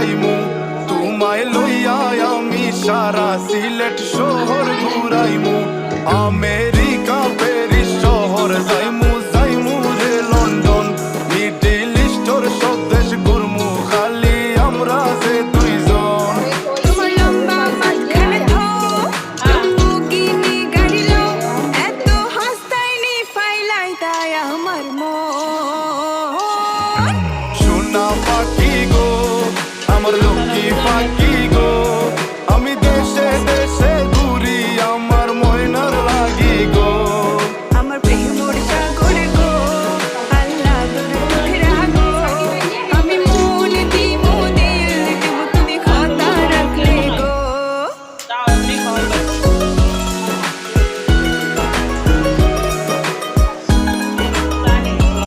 যাইমু তোমায় লইয়া আমি সারা সিলেট শহর ঘুরাইমু আমেরিকা প্যারিস শহর যাইমু যাইমু রে লন্ডন মিডল ইস্টর সব দেশ ঘুরমু খালি আমরা যে দুইজন তোমার লম্বা মাঝখানে লম্বরগিনি গাড়ি লো এত হাসতাইনি ফাইলাই তাই আমার মন সোনা পাখি গো আমার লক্ষ্মী পাখি